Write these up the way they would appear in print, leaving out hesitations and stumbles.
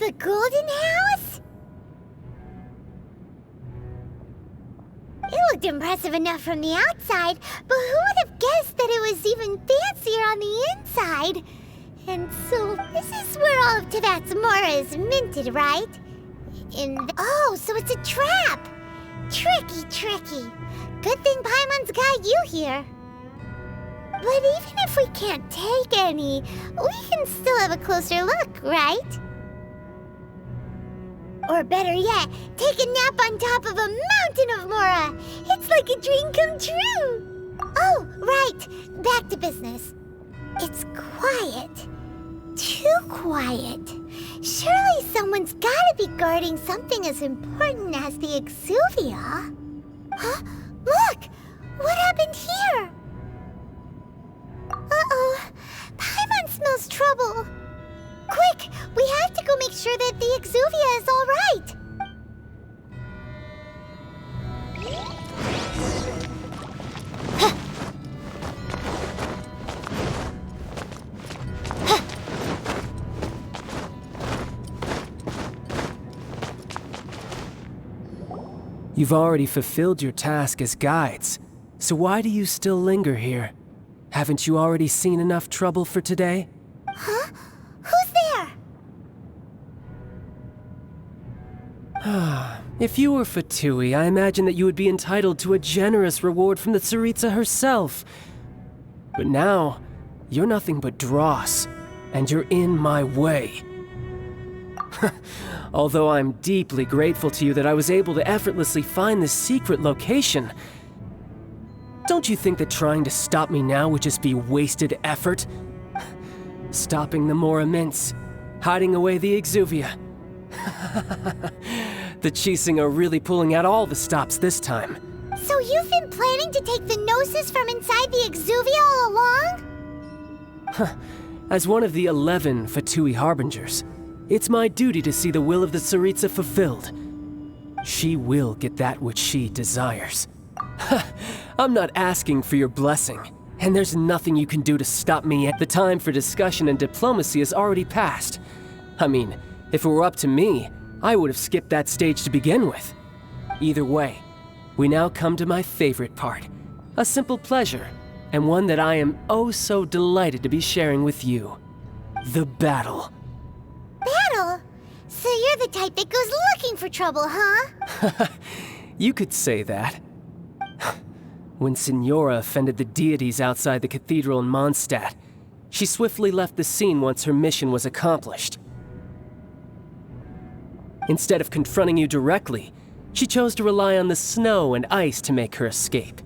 the Golden House? It looked impressive enough from the outside, but who would have guessed that it was even fancier on the inside? And so, this is where all of Teyvat's Mora is minted, right? Oh, so it's a trap! Tricky, tricky. Good thing Paimon's got you here. But even if we can't take any, we can still have a closer look, right? Or better yet, take a nap on top of a mountain of Mora! It's like a dream come true! Oh, right! Back to business. It's quiet. Too quiet. Surely someone's gotta be guarding something as important as the Exuvia. Huh? Look! What happened here? Uh-oh. Paimon smells trouble. Quick! We have to go make sure that the Exuvia is all right. You've already fulfilled your task as guides, so why do you still linger here? Haven't you already seen enough trouble for today? Huh? Who's there? If you were Fatui, I imagine that you would be entitled to a generous reward from the Tsaritsa herself. But now, you're nothing but dross, and you're in my way. Although I'm deeply grateful to you that I was able to effortlessly find this secret location, don't you think that trying to stop me now would just be wasted effort? Stopping the Mora Mints, hiding away the Exuvia. The Chising are really pulling out all the stops this time. So you've been planning to take the Gnosis from inside the Exuvia all along? As one of the 11 Fatui Harbingers, it's my duty to see the will of the Tsaritsa fulfilled. She will get that which she desires. I'm not asking for your blessing, and there's nothing you can do to stop me yet. The time for discussion and diplomacy has already passed. I mean, if it were up to me, I would have skipped that stage to begin with. Either way, we now come to my favorite part. A simple pleasure, and one that I am oh so delighted to be sharing with you. The battle. Battle? So you're the type that goes looking for trouble, huh? You could say that. When Signora offended the deities outside the cathedral in Mondstadt, she swiftly left the scene once her mission was accomplished. Instead of confronting you directly, she chose to rely on the snow and ice to make her escape.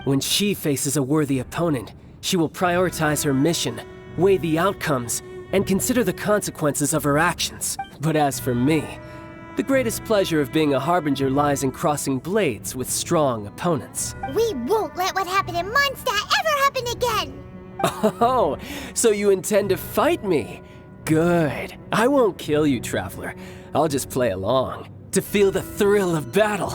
When she faces a worthy opponent, she will prioritize her mission, weigh the outcomes, and consider the consequences of her actions. But as for me, the greatest pleasure of being a Harbinger lies in crossing blades with strong opponents. We won't let what happened in Mondstadt ever happen again! Oh, so you intend to fight me? Good. I won't kill you, Traveler. I'll just play along, to feel the thrill of battle.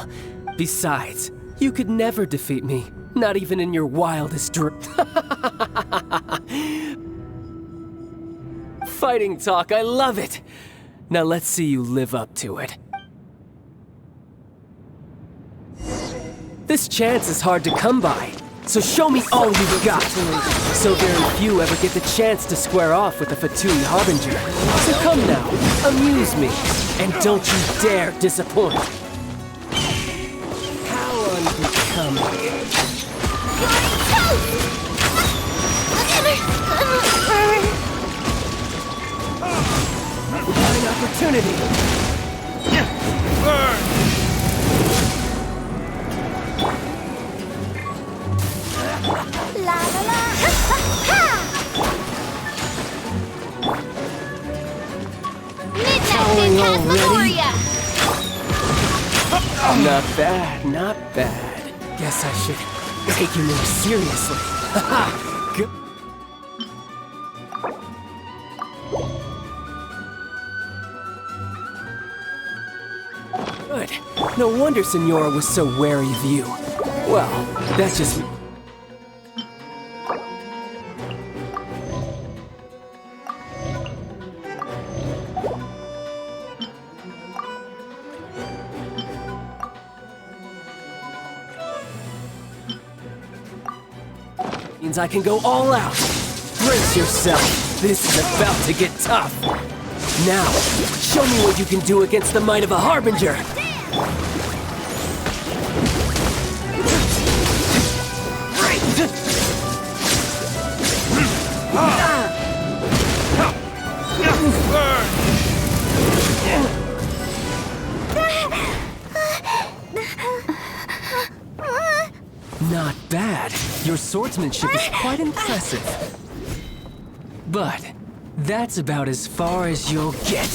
Besides, you could never defeat me, not even in your wildest dreams. Fighting talk, I love it! Now let's see you live up to it. This chance is hard to come by, so show me all you've got. So very few ever get the chance to square off with a Fatui Harbinger. So come now, amuse me, and don't you dare disappoint. How unbecoming. Fine opportunity. Burn! La la la! Midnight Phantasmagoria! Not bad, not bad. Guess I should take you more seriously. Good. Good. No wonder Signora was so wary of you. Well, that just... Means I can go all out. Brace yourself. This is about to get tough. Now, show me what you can do against the might of a Harbinger. Not bad. Your swordsmanship is quite impressive. But that's about as far as you'll get.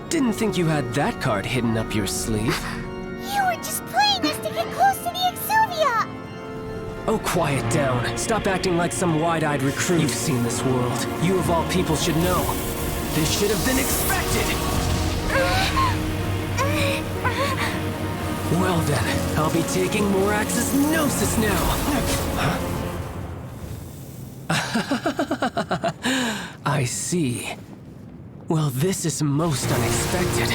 Didn't think you had that card hidden up your sleeve. You were just playing us to get close to the Exuvia! Oh, quiet down. Stop acting like some wide-eyed recruit. You've seen this world. You of all people should know. This should have been expected! Well then, I'll be taking Morax's Gnosis now! I see. Well, this is most unexpected.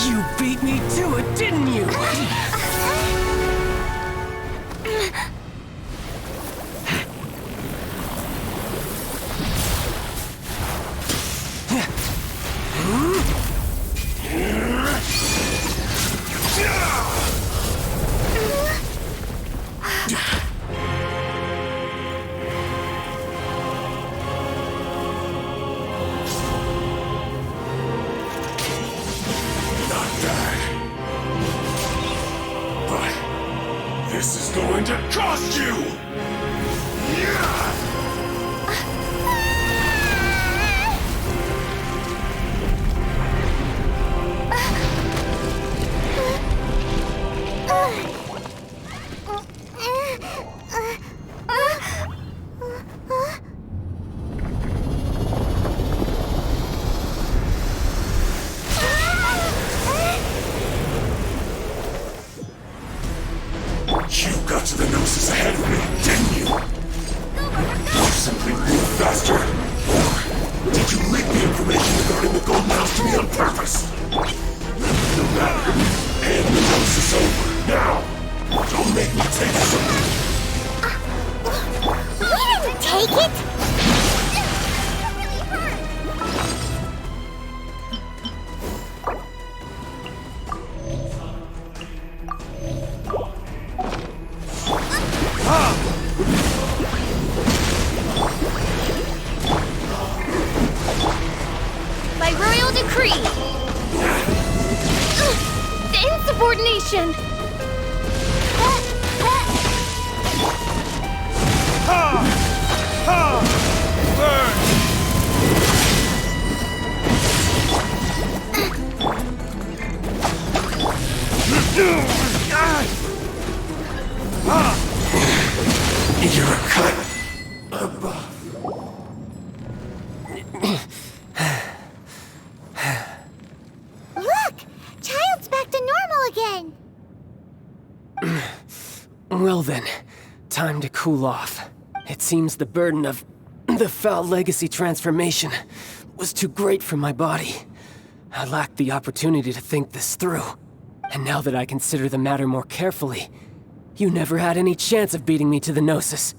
You beat me to it, didn't you? This is going to cost you! You got to the Gnosis ahead of me, didn't you? You simply moved faster? Or did you leak the information regarding the Golden House to me on purpose? No matter. And the Gnosis over. Now! Don't make me take something. We didn't take it! By royal decree! The insubordination! You're a cut above. Look! Childe's back to normal again! Well then, time to cool off. It seems the burden of the foul legacy transformation was too great for my body. I lacked the opportunity to think this through. And now that I consider the matter more carefully, you never had any chance of beating me to the Gnosis.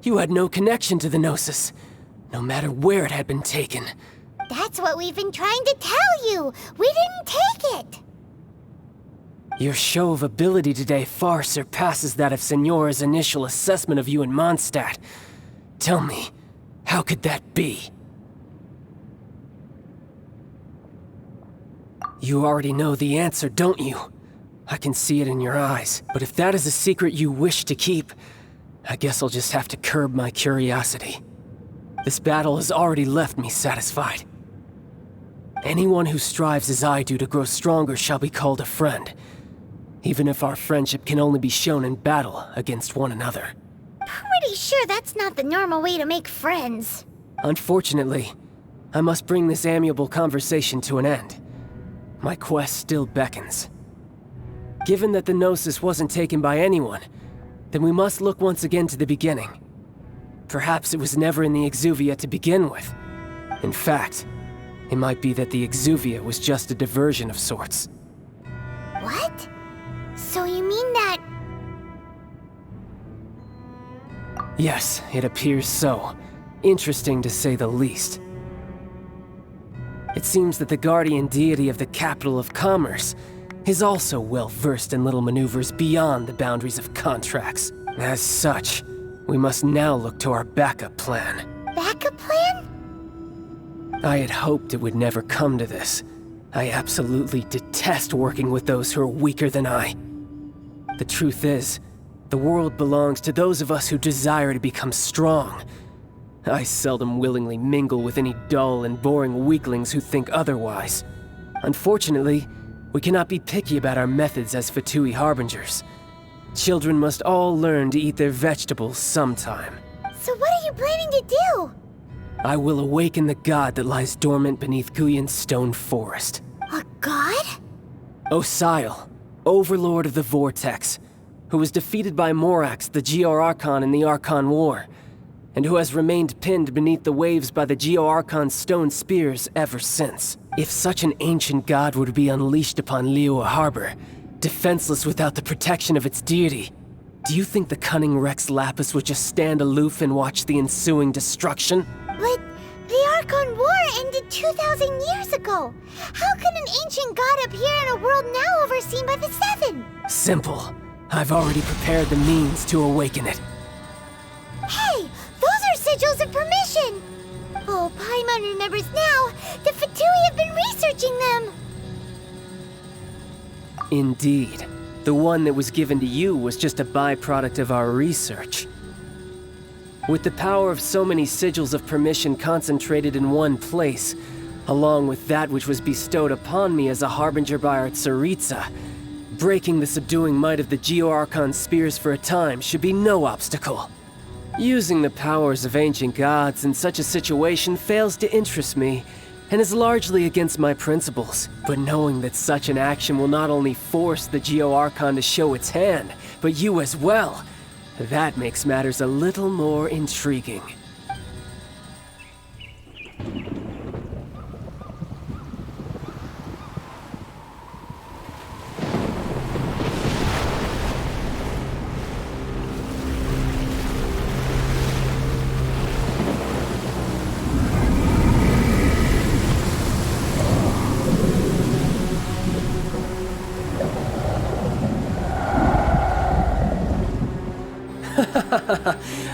You had no connection to the Gnosis, no matter where it had been taken. That's what we've been trying to tell you! We didn't take it! Your show of ability today far surpasses that of Signora's initial assessment of you in Mondstadt. Tell me, how could that be? You already know the answer, don't you? I can see it in your eyes. But if that is a secret you wish to keep, I guess I'll just have to curb my curiosity. This battle has already left me satisfied. Anyone who strives as I do to grow stronger shall be called a friend, even if our friendship can only be shown in battle against one another. Pretty sure that's not the normal way to make friends. Unfortunately, I must bring this amiable conversation to an end. My quest still beckons. Given that the Gnosis wasn't taken by anyone, then we must look once again to the beginning. Perhaps it was never in the Exuvia to begin with. In fact, it might be that the Exuvia was just a diversion of sorts. What? So you mean that... Yes, it appears so. Interesting to say the least. It seems that the guardian deity of the capital of commerce is also well versed in little maneuvers beyond the boundaries of contracts. As such, we must now look to our backup plan. Backup plan? I had hoped it would never come to this. I absolutely detest working with those who are weaker than I. The truth is, the world belongs to those of us who desire to become strong. I seldom willingly mingle with any dull and boring weaklings who think otherwise. Unfortunately, we cannot be picky about our methods as Fatui Harbingers. Children must all learn to eat their vegetables sometime. So what are you planning to do? I will awaken the god that lies dormant beneath Guyon's stone forest. A god? Osile, overlord of the Vortex, who was defeated by Morax, the Geo-Archon in the Archon War, and who has remained pinned beneath the waves by the Geo-Archon's stone spears ever since. If such an ancient god were to be unleashed upon Liyue Harbor, defenseless without the protection of its deity, do you think the cunning Rex Lapis would just stand aloof and watch the ensuing destruction? But the Archon War ended 2,000 years ago. How can an ancient god appear in a world now overseen by the Seven? Simple. I've already prepared the means to awaken it. Hey, those are sigils of permission! Oh, Paimon remembers now. The Fatui have been researching them. Indeed. The one that was given to you was just a byproduct of our research. With the power of so many sigils of permission concentrated in one place, along with that which was bestowed upon me as a harbinger by our Tsaritsa, breaking the subduing might of the Geo-Archon spears for a time should be no obstacle. Using the powers of ancient gods in such a situation fails to interest me, and is largely against my principles. But knowing that such an action will not only force the Geo-Archon to show its hand, but you as well, that makes matters a little more intriguing.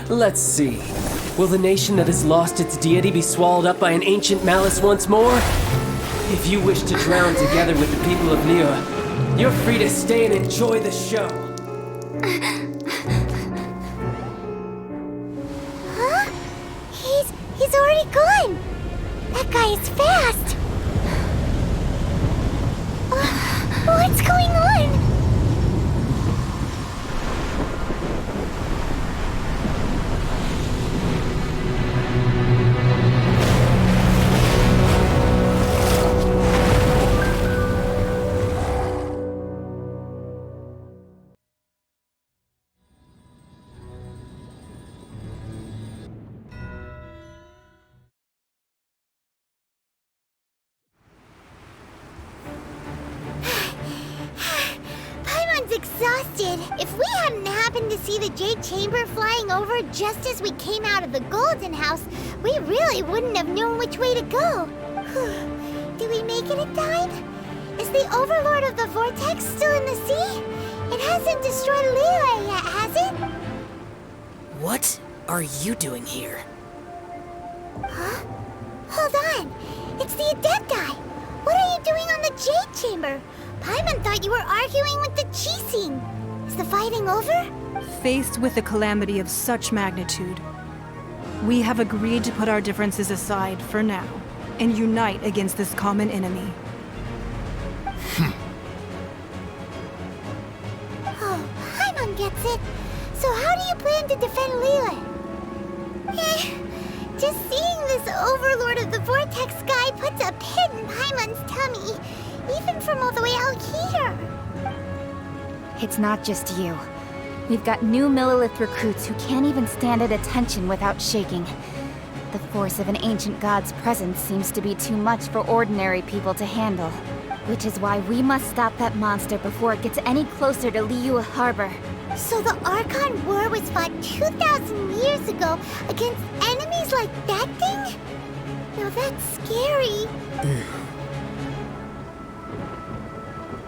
Let's see. Will the nation that has lost its deity be swallowed up by an ancient malice once more? If you wish to drown together with the people of Liyue, you're free to stay and enjoy the show. Huh? He's already gone. That guy is fast. What's going on? Exhausted. If we hadn't happened to see the Jade Chamber flying over just as we came out of the Golden House, we really wouldn't have known which way to go. Did we make it in time? Is the Overlord of the Vortex still in the sea? It hasn't destroyed Liyue yet, has it? What are you doing here? Huh? Hold on. It's the Adepti. What are you doing on the Jade Chamber? Paimon thought you were arguing with the Chising. Is the fighting over? Faced with a calamity of such magnitude, we have agreed to put our differences aside for now and unite against this common enemy. Oh, Paimon gets it. So how do you plan to defend Liyue? Just seeing this Overlord of the Vortex guy puts a pit in Paimon's tummy. Even from all the way out here. It's not just you. We've got new Millilith recruits who can't even stand at attention without shaking. The force of an ancient god's presence seems to be too much for ordinary people to handle. Which is why we must stop that monster before it gets any closer to Liyue Harbor. So the Archon War was fought 2,000 years ago against enemies like that thing? Now that's scary.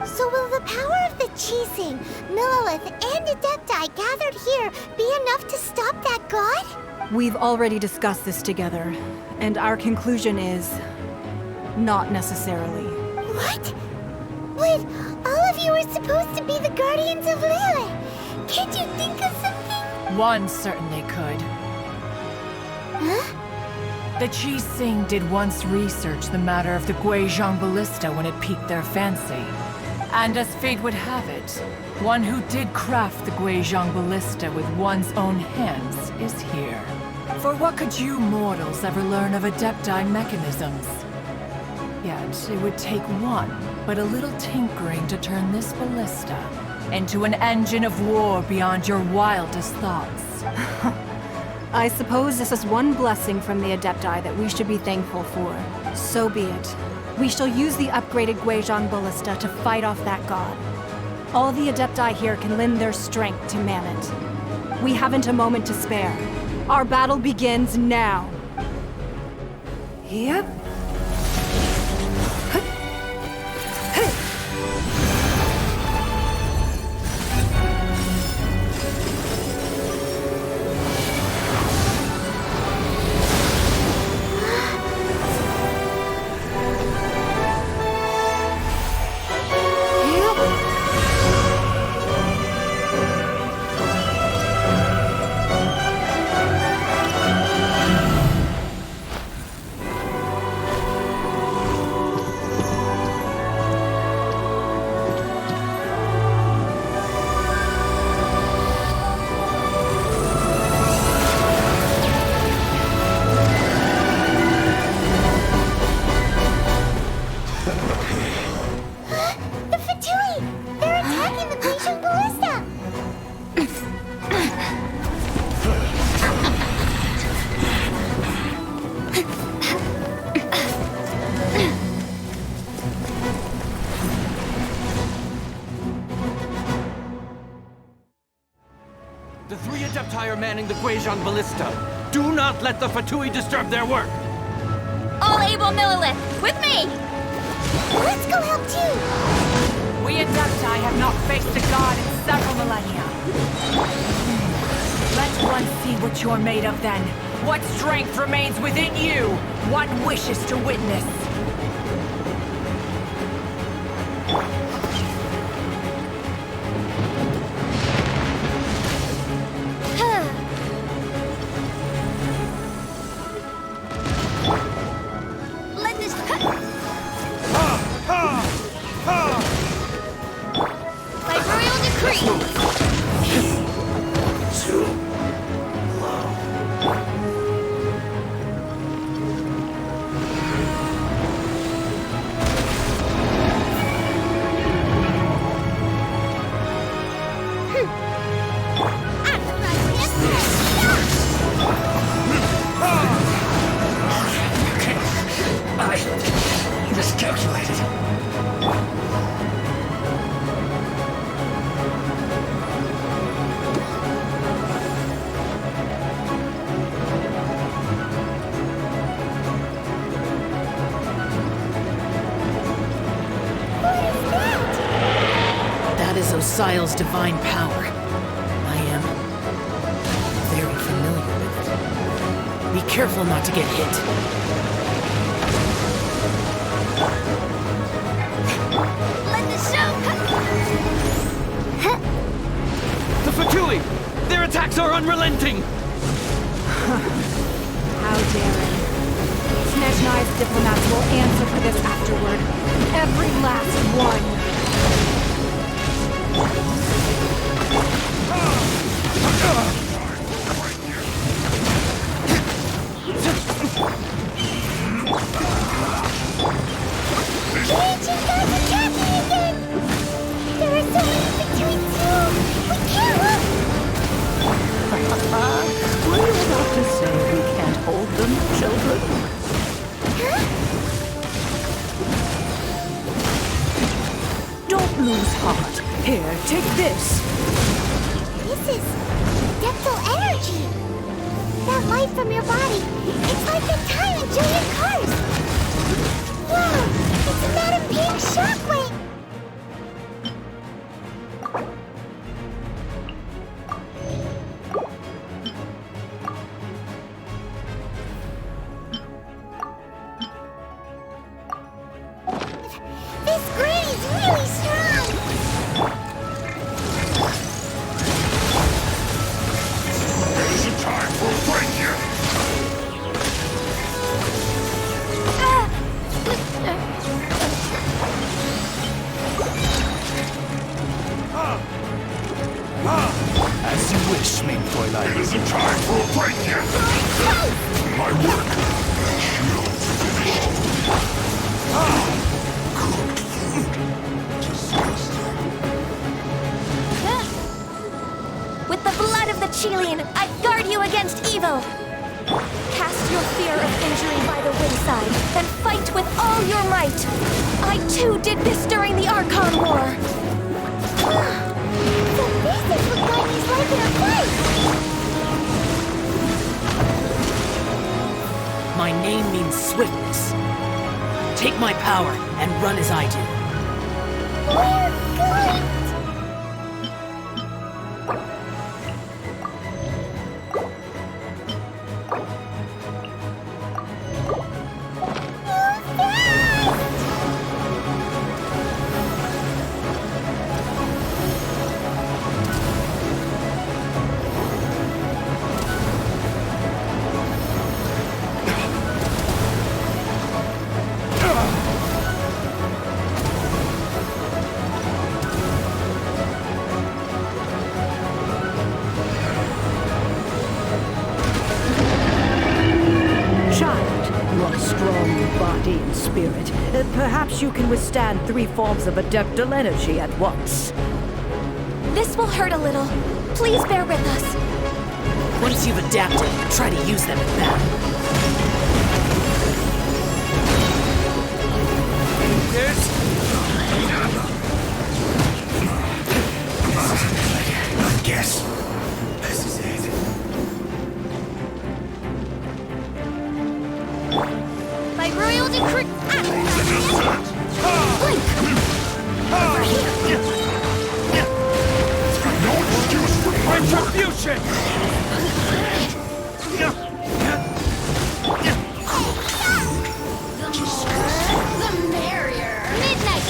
So will the power of the Chising, Millilith, and Adepti gathered here be enough to stop that god? We've already discussed this together, and our conclusion is... not necessarily. What? But all of you are supposed to be the Guardians of Liyue. Can't you think of something? One certainly could. Huh? The Chising did once research the matter of the Guizhong Ballista when it piqued their fancy. And as fate would have it, one who did craft the Guizhong Ballista with one's own hands is here. For what could you mortals ever learn of Adepti mechanisms? Yet, it would take one, but a little tinkering to turn this ballista into an engine of war beyond your wildest thoughts. I suppose this is one blessing from the Adepti that we should be thankful for. So be it. We shall use the upgraded Guizhong Ballista to fight off that god. All the Adepti here can lend their strength to man it. We haven't a moment to spare. Our battle begins now. Yep. The three Adepti are manning the Guizhong Ballista. Do not let the Fatui disturb their work! All able Millilith, with me! Let's go help too! We Adepti have not faced a god in several millennia. Let one see what you're made of then. What strength remains within you? What wishes to witness? Let this... By royal decree! I miscalculated. That is Osial's divine power. I am very familiar with it. Be careful not to get hit. Let the show... The Fatui! Their attacks are unrelenting! How daring. Snezhnai's diplomats will answer for this afterward. Every last one. The ancient gods attacking again! There are so many between children. Don't lose heart. Here, take this. This is adeptal energy. That light from your body. It's like the time in Julian Cars. Whoa! It's Madam Pink Shockwave! This Granny's really strong! It isn't time for a fight yet! As you wish, main Fräulein. It isn't time for a fight yet! My work! Shield's finished! Cooked food! Disgusting. With the blood of the Chilean, I guard you against evil! Cast your fear of injury by the wayside, and fight with all your might! I too did this during the Archon War! So this is what Granny's like in a fight! My name means swiftness. Take my power and run as I do. We're good! Spirit. Perhaps you can withstand 3 forms of adeptal energy at once. This will hurt a little. Please bear with us. Once you've adapted, try to use them in battle. I guess this is it. By royal decree... Blink! Over here! No excuse for Retribution! The merrier! Midnight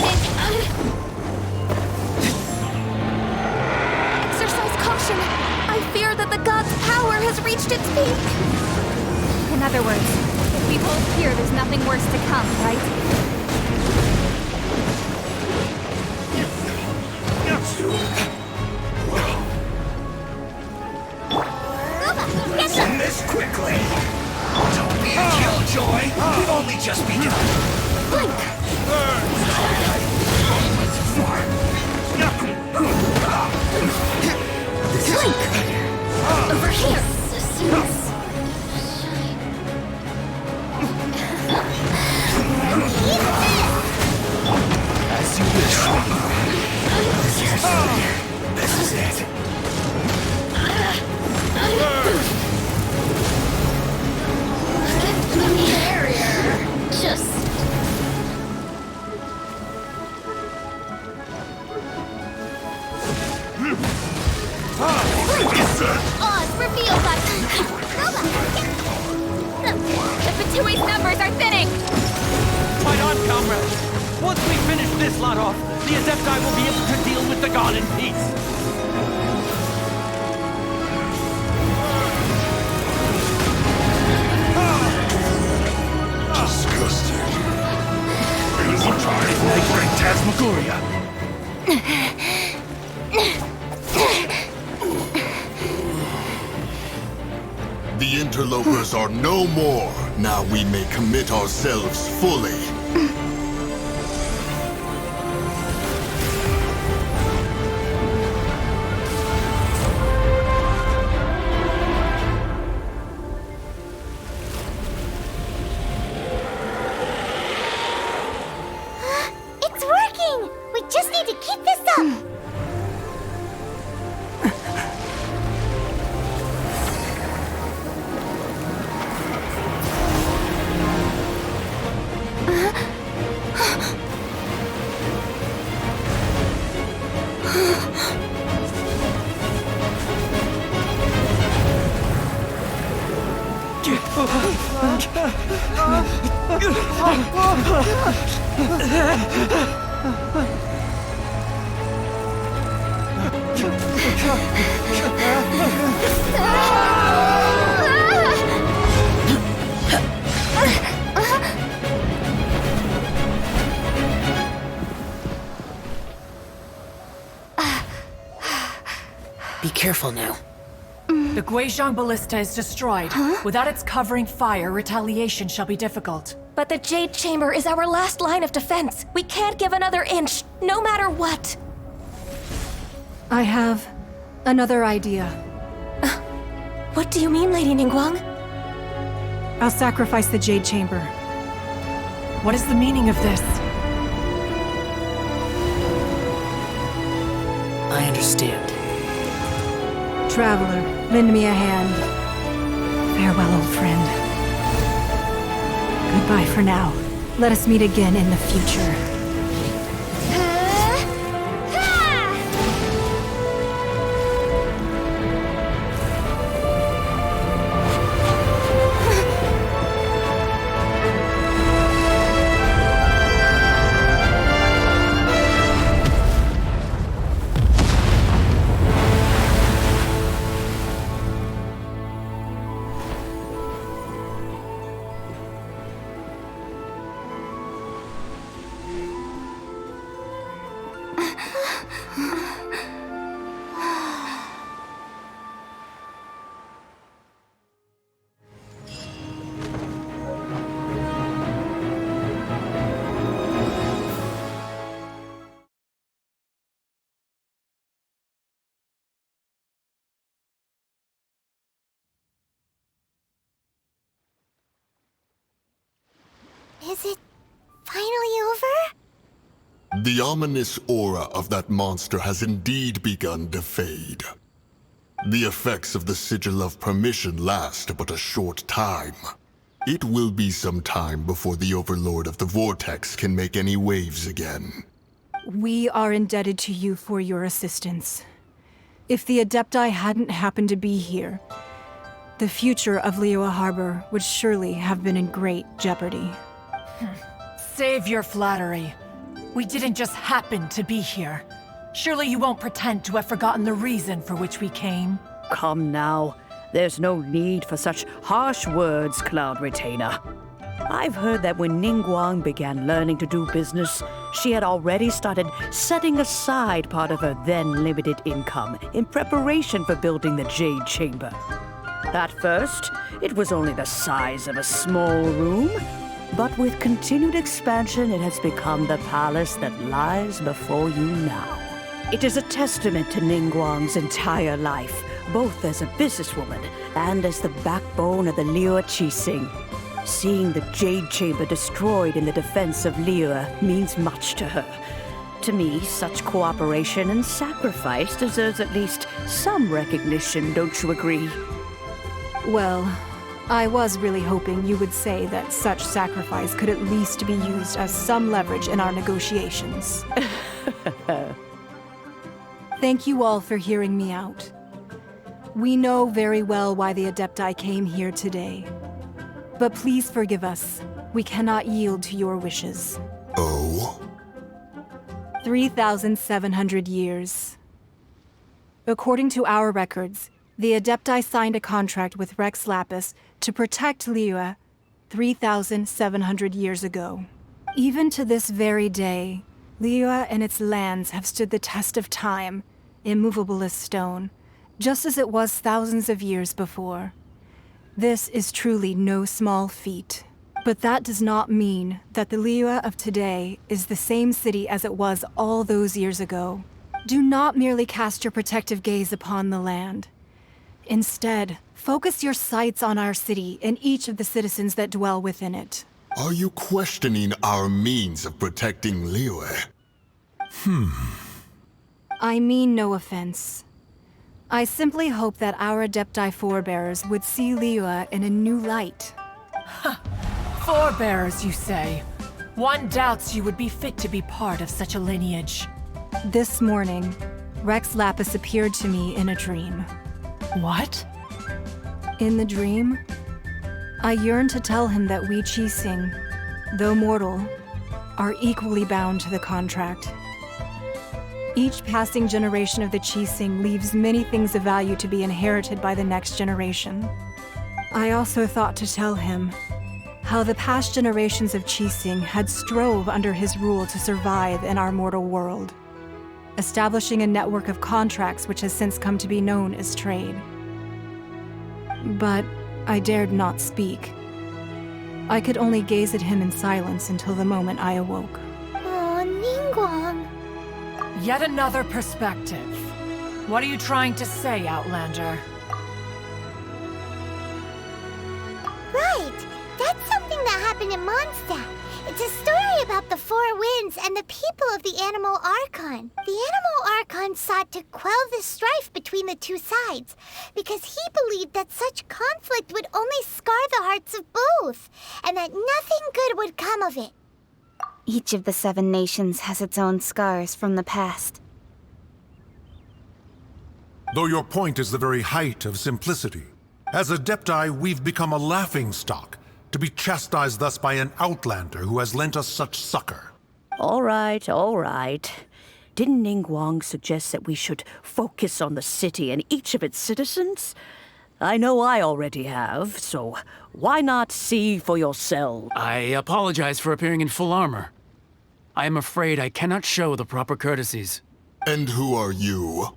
Exercise caution! I fear that the god's power has reached its peak! In other words, if we hold here, there's nothing worse to come, right? End this quickly! Don't be a killjoy! We've only just begun! Blink! Blink! Over here! As you wish. Yes, this is it. Just... Oz, reveal that! The Fatui's numbers are thinning! Fight on, comrades! Once we finish this lot off, the Adepti will be able to deal with the god in peace! Disgusting. It isn't time for a phantasmagoria. The interlopers are no more. Now we may commit ourselves fully. Be careful now. The Guizhong Ballista is destroyed. Without its covering fire, retaliation shall be difficult. But the Jade Chamber is our last line of defense. We can't give another inch, no matter what. I have another idea. What do you mean, Lady Ningguang? I'll sacrifice the Jade Chamber. What is the meaning of this? I understand. Traveler, lend me a hand. Farewell, old friend. Goodbye for now. Let us meet again in the future. Is it finally over? The ominous aura of that monster has indeed begun to fade. The effects of the Sigil of Permission last but a short time. It will be some time before the Overlord of the Vortex can make any waves again. We are indebted to you for your assistance. If the Adepti hadn't happened to be here, the future of Liyue Harbor would surely have been in great jeopardy. Save your flattery. We didn't just happen to be here. Surely you won't pretend to have forgotten the reason for which we came. Come now. There's no need for such harsh words, Cloud Retainer. I've heard that when Ningguang began learning to do business, she had already started setting aside part of her then limited income in preparation for building the Jade Chamber. At first, it was only the size of a small room, but with continued expansion, it has become the palace that lies before you now. It is a testament to Ningguang's entire life, both as a businesswoman and as the backbone of the Liyue Qixing. Seeing the Jade Chamber destroyed in the defense of Liyue means much to her. To me, such cooperation and sacrifice deserves at least some recognition, don't you agree? Well, I was really hoping you would say that such sacrifice could at least be used as some leverage in our negotiations. Thank you all for hearing me out. We know very well why the Adepti came here today. But please forgive us. We cannot yield to your wishes. Oh? 3,700 years. According to our records, the Adepti signed a contract with Rex Lapis to protect Liyue 3,700 years ago. Even to this very day, Liyue and its lands have stood the test of time, immovable as stone, just as it was thousands of years before. This is truly no small feat. But that does not mean that the Liyue of today is the same city as it was all those years ago. Do not merely cast your protective gaze upon the land. Instead, focus your sights on our city and each of the citizens that dwell within it. Are you questioning our means of protecting Liyue? I mean no offense. I simply hope that our Adepti forebears would see Liyue in a new light. Forebearers, you say? One doubts you would be fit to be part of such a lineage. This morning, Rex Lapis appeared to me in a dream. What? In the dream, I yearn to tell him that we Qixing, though mortal, are equally bound to the contract. Each passing generation of the Qixing leaves many things of value to be inherited by the next generation. I also thought to tell him how the past generations of Qixing had strove under his rule to survive in our mortal world, establishing a network of contracts which has since come to be known as trade. But I dared not speak. I could only gaze at him in silence until the moment I awoke. Oh, Ningguang. Yet another perspective. What are you trying to say, Outlander? Right! That's something that happened in Mondstadt. It's a story about the Four Winds and the people of the Animal Archon. The Animal Archon sought to quell the strife between the two sides, because he believed that such conflict would only scar the hearts of both, and that nothing good would come of it. Each of the 7 nations has its own scars from the past. Though your point is the very height of simplicity, as Adepti, we've become a laughingstock, to be chastised thus by an outlander who has lent us such succor. All right, all right. Didn't Ningguang suggest that we should focus on the city and each of its citizens? I know I already have, so why not see for yourself? I apologize for appearing in full armor. I am afraid I cannot show the proper courtesies. And who are you?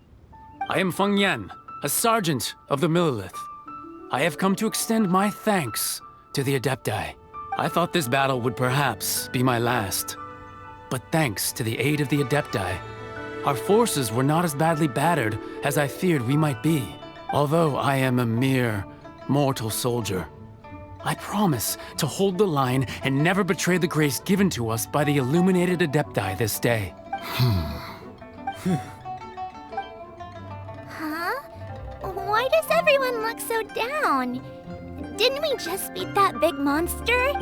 I am Feng Yan, a sergeant of the Millilith. I have come to extend my thanks to the Adepti. I thought this battle would perhaps be my last. But thanks to the aid of the Adepti, our forces were not as badly battered as I feared we might be. Although I am a mere mortal soldier, I promise to hold the line and never betray the grace given to us by the illuminated Adepti this day. Huh? Why does everyone look so down? Didn't we just beat that big monster?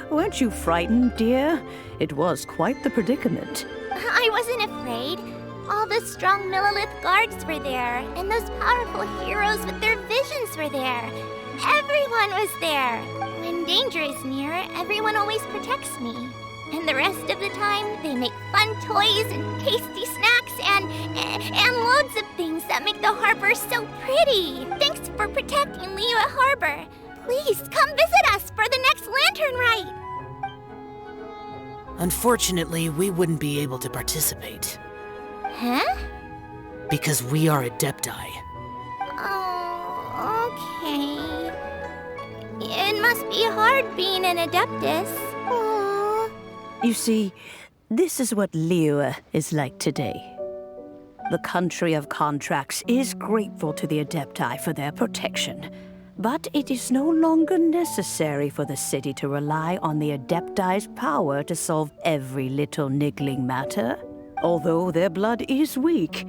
Weren't you frightened, dear? It was quite the predicament. I wasn't afraid. All the strong Millilith guards were there, and those powerful heroes with their visions were there. Everyone was there. When danger is near, everyone always protects me. And the rest of the time, they make fun toys and tasty snacks and loads of things that make the harbor so pretty. Thanks for protecting Liyue Harbor. Please come visit us for the next lantern rite. Unfortunately, we wouldn't be able to participate. Huh? Because we are Adepti. Oh, okay. It must be hard being an Adeptus. Aww. You see, this is what Liyue is like today. The country of contracts is grateful to the Adepti for their protection, but it is no longer necessary for the city to rely on the Adepti's power to solve every little niggling matter. Although their blood is weak,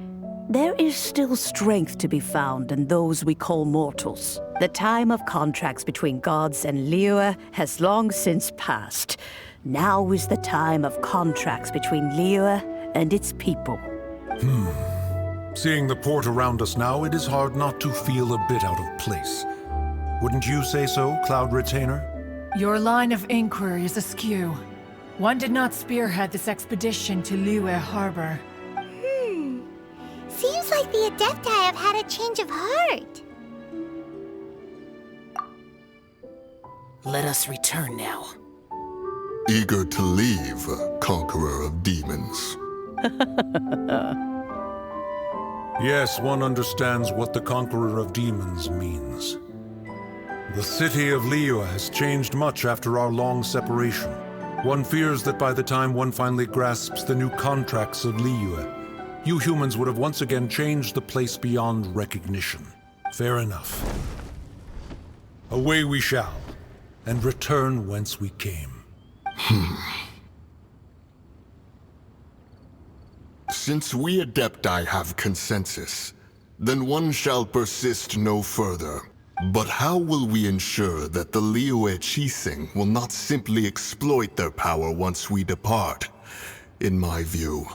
there is still strength to be found in those we call mortals. The time of contracts between gods and Liyue has long since passed. Now is the time of contracts between Liyue and its people. Seeing the port around us now, it is hard not to feel a bit out of place. Wouldn't you say so, Cloud Retainer? Your line of inquiry is askew. One did not spearhead this expedition to Liyue Harbor. Seems like the Adepti have had a change of heart. Let us return now. Eager to leave, Conqueror of Demons. Yes, one understands what the Conqueror of Demons means. The city of Liyue has changed much after our long separation. One fears that by the time one finally grasps the new contracts of Liyue, you humans would have once again changed the place beyond recognition. Fair enough. Away we shall, and return whence we came. Since we Adepti have consensus, then one shall persist no further. But how will we ensure that the Liyue Qixing will not simply exploit their power once we depart? In my view,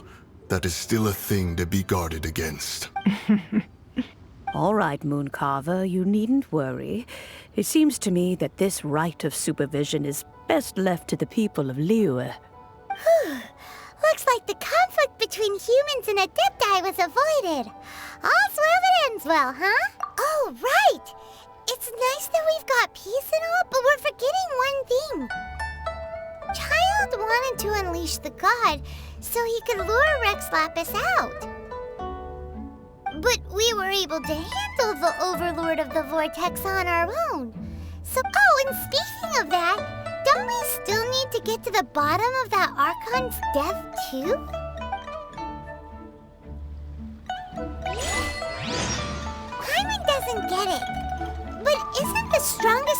that is still a thing to be guarded against. All right, Mooncarver, you needn't worry. It seems to me that this right of supervision is best left to the people of Liyue. Looks like the conflict between humans and Adepti was avoided. All's well that ends well, huh? Oh, right! It's nice that we've got peace and all, but we're forgetting one thing. Childe wanted to unleash the god so he could lure Rex Lapis out. But we were able to handle the Overlord of the Vortex on our own. So, oh, and speaking of that, don't we still need to get to the bottom of that Archon's death, too? Paimon doesn't get it. But isn't the strongest